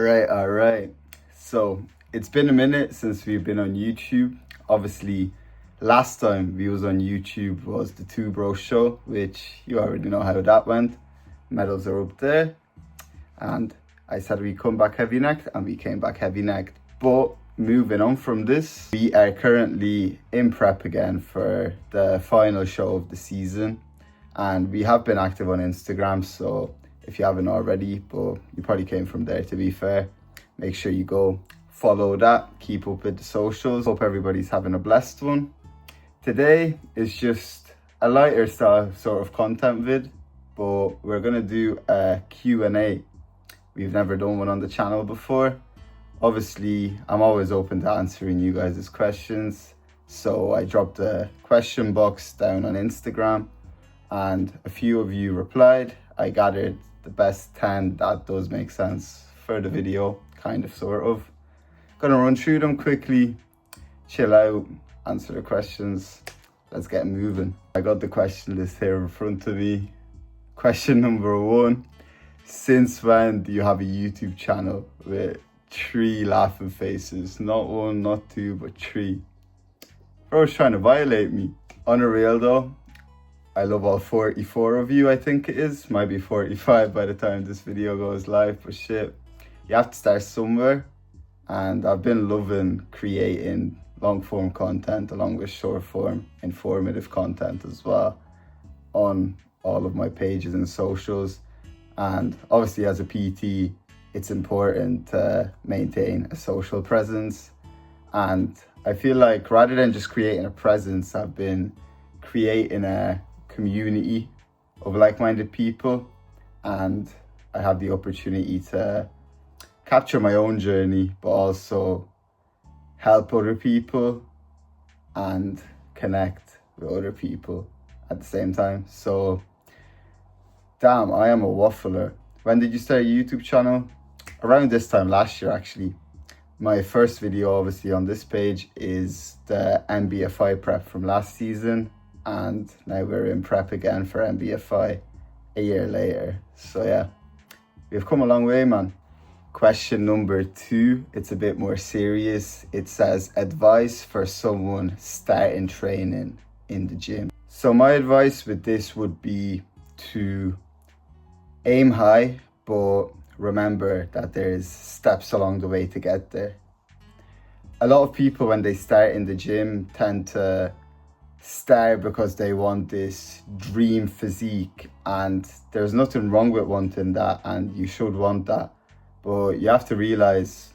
All right. So it's been a minute since we've been on YouTube. Obviously, last time we was on YouTube was the Two Bro Show, which you already know how that went. Medals are up there. And I said we come back heavy necked, and we came back heavy necked. But moving on from this, we are currently in prep again for the final show of the season. And we have been active on Instagram, so if you haven't already, but you probably came from there to be fair, make sure you go follow that, keep up with the socials. Hope everybody's having a blessed one. Today is just a lighter style sort of content vid, but we're gonna do a Q&A. We've never done one on the channel before. Obviously, I'm always open to answering you guys' questions, so I dropped a question box down on Instagram and a few of you replied. I gathered the best 10 that does make sense for the video, kind of, sort of. Gonna run through them quickly, chill out, answer the questions. Let's get moving. I got the question list here in front of me. Question number 1, since when do you have a YouTube channel with 3 laughing faces? Not 1, not 2, but 3. Bro's trying to violate me. On a real though, I love all 44 of you, I think it is. Might be 45 by the time this video goes live, but shit. You have to start somewhere. And I've been loving creating long form content along with short form, informative content as well on all of my pages and socials. And obviously as a PT, it's important to maintain a social presence. And I feel like rather than just creating a presence, I've been creating a community of like-minded people, and I have the opportunity to capture my own journey, but also help other people and connect with other people at the same time. So, damn, I am a waffler. When did you start a YouTube channel? Around this time last year, actually. My first video, obviously, on this page is the MBFI prep from last season. And now we're in prep again for MBFI a year later. So yeah, we've come a long way, man. Question number 2, it's a bit more serious. It says, advice for someone starting training in the gym. So my advice with this would be to aim high, but remember that there's steps along the way to get there. A lot of people, when they start in the gym, tend to start because they want this dream physique, and there's nothing wrong with wanting that, and you should want that. But you have to realize,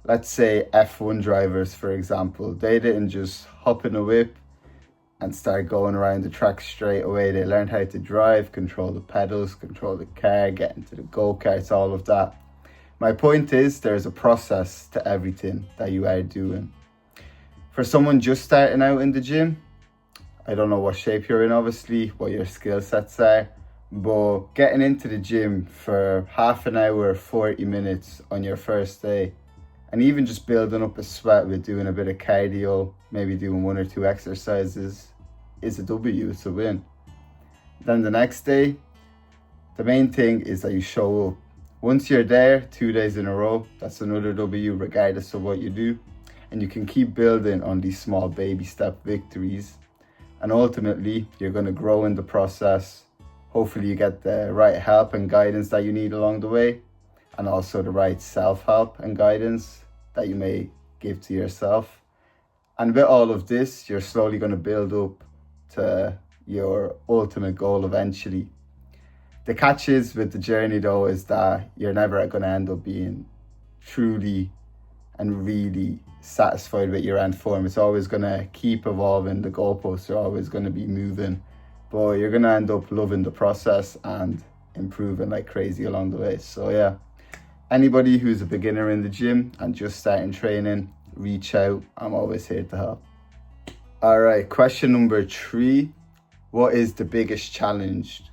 let's say F1 drivers, for example, they didn't just hop in a whip and start going around the track straight away. They learned how to drive, control the pedals, control the car, get into the go-karts, all of that. My point is, there's a process to everything that you are doing. For someone just starting out in the gym, I don't know what shape you're in, obviously, what your skill sets are, but getting into the gym for half an hour, 40 minutes on your first day, and even just building up a sweat with doing a bit of cardio, maybe doing 1 or 2 exercises, is a W, it's a win. Then the next day, the main thing is that you show up. Once you're there 2 days in a row, that's another W regardless of what you do. And you can keep building on these small baby step victories. And ultimately, you're going to grow in the process. Hopefully you get the right help and guidance that you need along the way, and also the right self-help and guidance that you may give to yourself. And with all of this, you're slowly going to build up to your ultimate goal eventually. The catch is with the journey though is that you're never going to end up being truly and really satisfied with your end form. It's always going to keep evolving. The goalposts are always going to be moving, but you're going to end up loving the process and improving like crazy along the way. So yeah, anybody who's a beginner in the gym and just starting training, reach out. I'm always here to help. All right, question number 3. What is the biggest challenge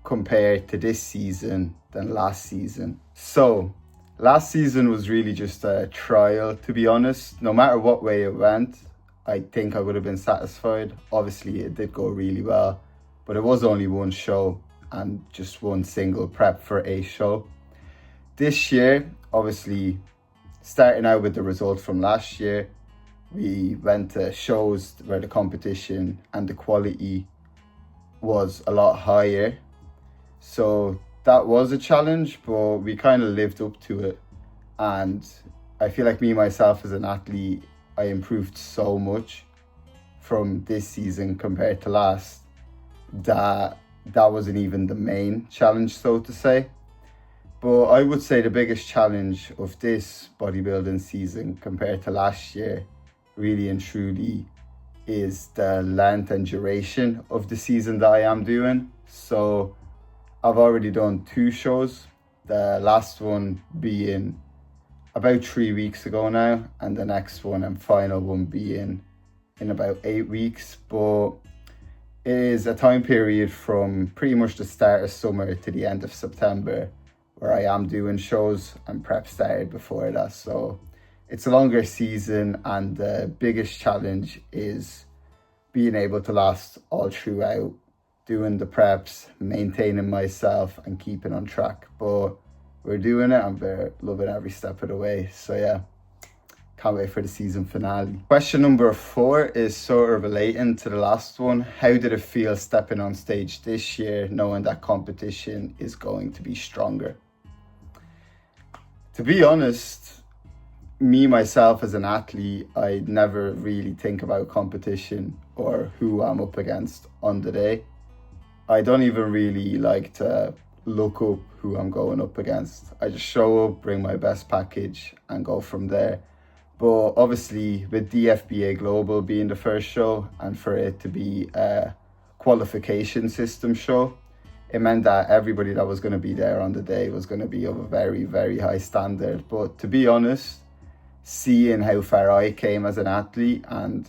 compared to this season than last season? So last season was really just a trial, to be honest. No matter what way it went, I think I would have been satisfied. Obviously, it did go really well, but it was only one show and just one single prep for a show. this year, obviously, starting out with the results from last year, we went to shows where the competition and the quality was a lot higher. So that was a challenge, but we kind of lived up to it. And I feel like me, myself, as an athlete, I improved so much from this season compared to last that wasn't even the main challenge, so to say. But I would say the biggest challenge of this bodybuilding season compared to last year, really and truly, is the length and duration of the season that I am doing. So I've already done 2 shows, the last one being about 3 weeks ago now, and the next one and final one being in about 8 weeks. But it is a time period from pretty much the start of summer to the end of September where I am doing shows, and prep started before that. So it's a longer season, and the biggest challenge is being able to last all throughout, doing the preps, maintaining myself and keeping on track. But we're doing it, and we're loving every step of the way. So yeah, can't wait for the season finale. Question number 4 is sort of relating to the last one. How did it feel stepping on stage this year, knowing that competition is going to be stronger? To be honest, me, myself, as an athlete, I never really think about competition or who I'm up against on the day. I don't even really like to look up who I'm going up against. I just show up, bring my best package, and go from there. But obviously, with DFBA Global being the first show, and for it to be a qualification system show, it meant that everybody that was going to be there on the day was going to be of a very, very high standard. But to be honest, seeing how far I came as an athlete and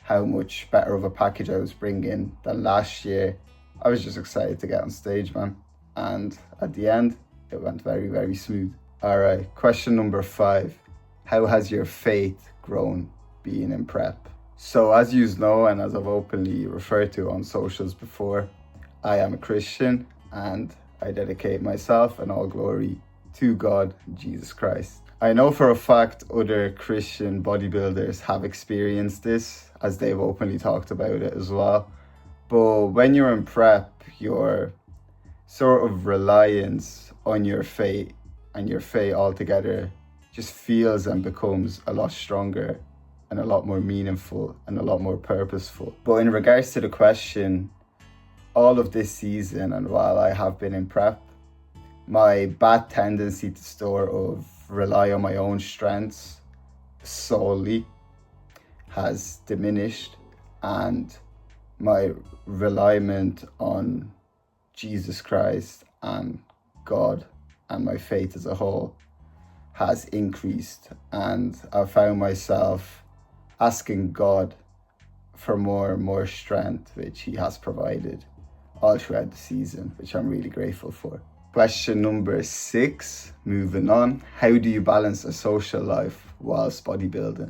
how much better of a package I was bringing than last year, I was just excited to get on stage, man. And at the end, it went very, very smooth. All right, question number 5. How has your faith grown being in prep? So as you know, and as I've openly referred to on socials before, I am a Christian, and I dedicate myself and all glory to God, Jesus Christ. I know for a fact other Christian bodybuilders have experienced this, as they've openly talked about it as well. But when you're in prep, your sort of reliance on your faith and your faith altogether just feels and becomes a lot stronger and a lot more meaningful and a lot more purposeful. But in regards to the question, all of this season and while I have been in prep, my bad tendency to sort of rely on my own strengths solely has diminished, and my reliance on Jesus Christ and God and my faith as a whole has increased. And I found myself asking God for more and more strength, which he has provided all throughout the season, which I'm really grateful for. Question number 6, moving on. How do you balance a social life whilst bodybuilding?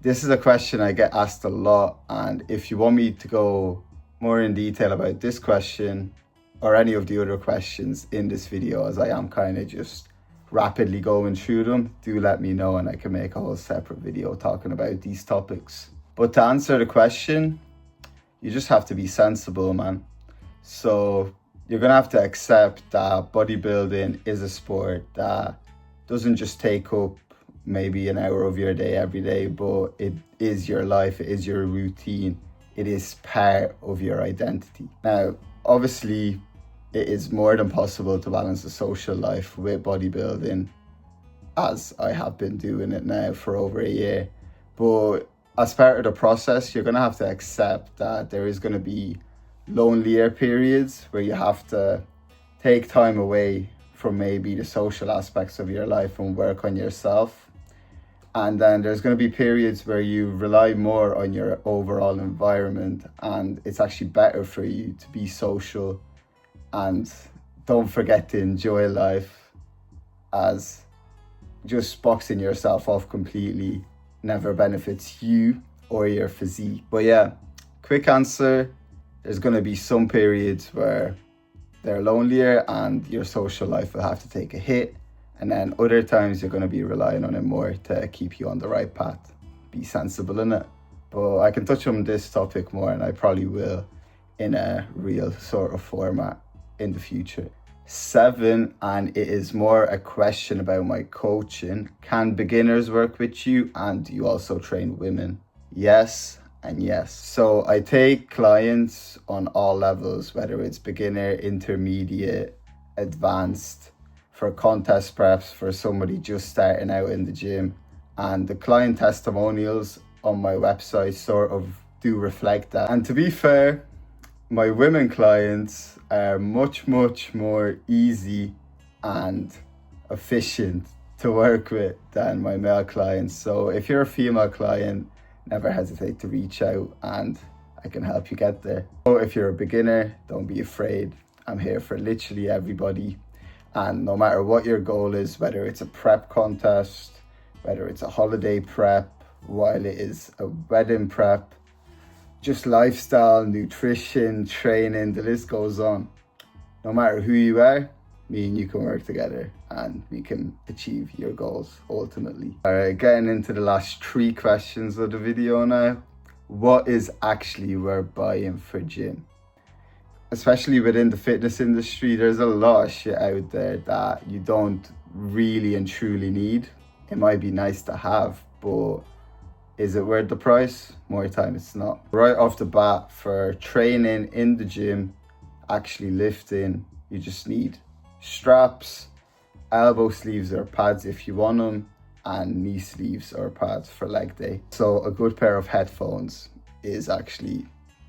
This is a question I get asked a lot, and if you want me to go more in detail about this question or any of the other questions in this video, as I am kind of just rapidly going through them, do let me know and I can make a whole separate video talking about these topics. But to answer the question, you just have to be sensible, man. So you're gonna have to accept that bodybuilding is a sport that doesn't just take up maybe an hour of your day every day, but it is your life, it is your routine, it is part of your identity. Now, obviously, it is more than possible to balance a social life with bodybuilding, as I have been doing it now for over a year. But as part of the process, you're gonna have to accept that there is gonna be lonelier periods where you have to take time away from maybe the social aspects of your life and work on yourself. And then there's going to be periods where you rely more on your overall environment, and it's actually better for you to be social. And don't forget to enjoy life, as just boxing yourself off completely never benefits you or your physique. But yeah, quick answer, there's going to be some periods where they're lonelier and your social life will have to take a hit, And then other times you're going to be relying on it more to keep you on the right path. Be sensible in it. But I can touch on this topic more, and I probably will in a real sort of format in the future. 7, and it is more a question about my coaching. Can beginners work with you, and do you also train women? Yes and yes. So I take clients on all levels, whether it's beginner, intermediate, advanced, for contest preps, for somebody just starting out in the gym. And the client testimonials on my website sort of do reflect that. And to be fair, my women clients are much more easy and efficient to work with than my male clients. So if you're a female client, never hesitate to reach out and I can help you get there. So if you're a beginner, don't be afraid. I'm here for literally everybody. And no matter what your goal is, whether it's a prep contest, whether it's a holiday prep, while it is a wedding prep, just lifestyle, nutrition, training, the list goes on. No matter who you are, me and you can work together and we can achieve your goals ultimately. All right, getting into the last 3 questions of the video now. What is actually worth buying for gym? Especially within the fitness industry, there's a lot of shit out there that you don't really and truly need. It might be nice to have, but is it worth the price? More time it's not. Right off the bat, for training in the gym, actually lifting, you just need straps, elbow sleeves or pads if you want them, and knee sleeves or pads for leg day. So a good pair of headphones is actually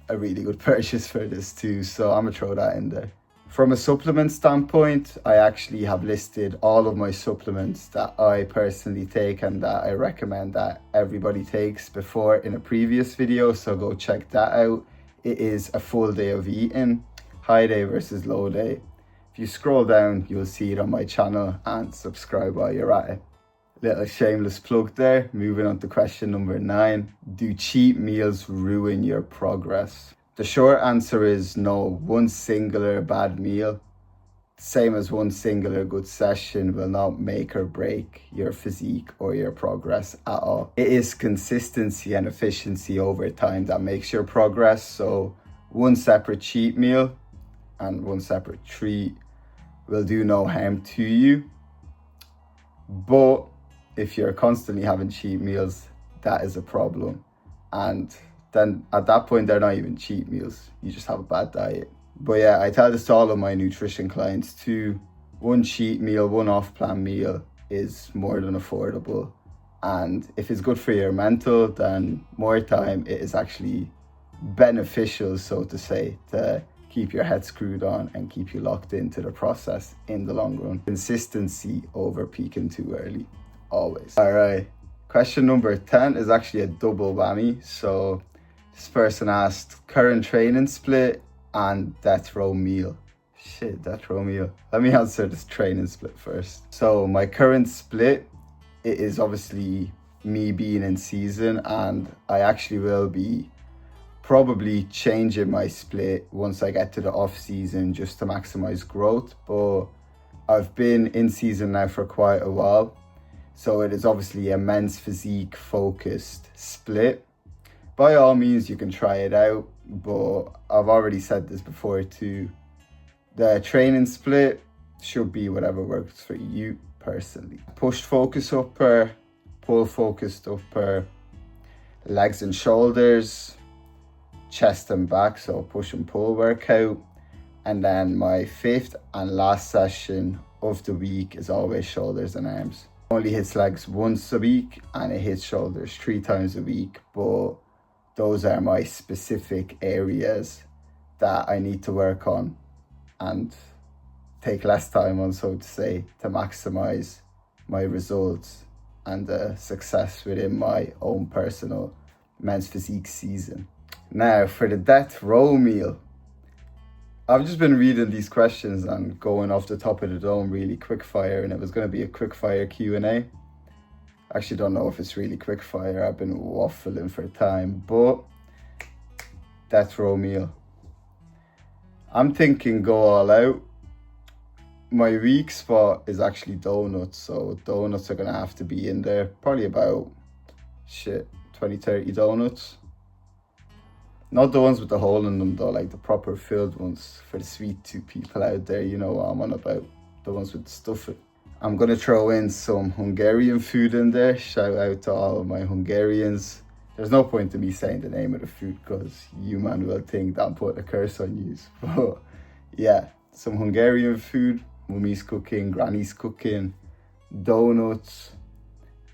a really good purchase for this too, so I'm gonna throw that in there. From a supplement standpoint, I actually have listed all of my supplements that I personally take and that I recommend that everybody takes before in a previous video, so go check that out. It is a full day of eating, high day versus low day. If you scroll down, you'll see it on my channel, and subscribe while you're at it. Little shameless plug there. Moving on to question number 9. Do cheat meals ruin your progress? The short answer is no. One singular bad meal, same as one singular good session, will not make or break your physique or your progress at all. It is consistency and efficiency over time that makes your progress. So one separate cheat meal and one separate treat will do no harm to you. But if you're constantly having cheat meals, that is a problem. And then at that point, they're not even cheat meals. You just have a bad diet. But yeah, I tell this to all of my nutrition clients too. One cheat meal, one off-plan meal is more than affordable. And if it's good for your mental, then more time, it is actually beneficial, so to say, to keep your head screwed on and keep you locked into the process in the long run. Consistency over peaking too early, always. All right, question number 10 is actually a double whammy. So this person asked current training split and death row meal. Shit, death row meal. Let me answer this training split first. So my current split, it is obviously me being in season, and I actually will be probably changing my split once I get to the off season just to maximize growth. But I've been in season now for quite a while, so it is obviously a men's physique focused split. By all means, you can try it out, but I've already said this before too. The training split should be whatever works for you personally. Push focus upper, pull focused upper, legs and shoulders, chest and back, so push and pull workout. And then my 5th and last session of the week is always shoulders and arms. Only hits legs once a week and it hits shoulders 3 times a week, but those are my specific areas that I need to work on and take less time on, so to say, to maximize my results and the success within my own personal men's physique season. Now for the death row meal, I've just been reading these questions and going off the top of the dome really quickfire, and it was going to be a quickfire Q&A. I actually don't know if it's really quickfire. I've been waffling for time, but death row meal. I'm thinking go all out. my weak spot is actually donuts. So donuts are gonna have to be in there. Probably about 20-30 donuts. Not the ones with the hole in them though, like the proper filled ones for the sweet tooth people out there. You know what I'm on about. The ones with stuff. I'm gonna throw in some Hungarian food in there. Shout out to all of my Hungarians. There's no point in me saying the name of the food because you man will think that I'm putting a curse on you. But yeah, some Hungarian food, mummy's cooking, granny's cooking, donuts,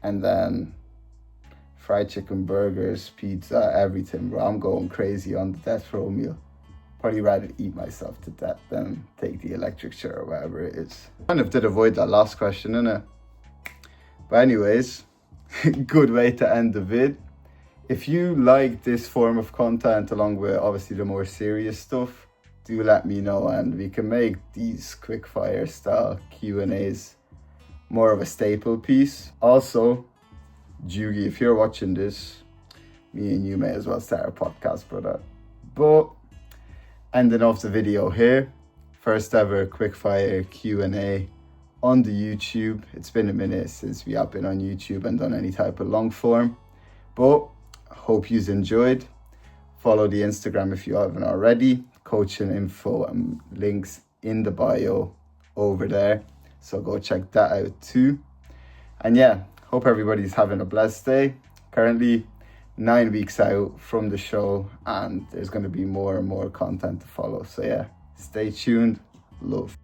and then fried chicken, burgers, pizza, everything, bro. I'm going crazy on the death row meal. Probably rather eat myself to death than take the electric chair or whatever it is. Kind of did avoid that last question, innit? But anyways, good way to end the vid. If you like this form of content along with obviously the more serious stuff, do let me know and we can make these quickfire style Q&As more of a staple piece. Also, Jugi, if you're watching this, me and you may as well start a podcast, brother. But ending off the video here, first ever quickfire Q&A on the YouTube. It's been a minute since we have been on YouTube and done any type of long form, but hope you've enjoyed. Follow the Instagram if you haven't already. Coaching info and links in the bio over there, so go check that out too. And yeah, hope everybody's having a blessed day. Currently 9 weeks out from the show and there's going to be more and more content to follow. So yeah, stay tuned. Love.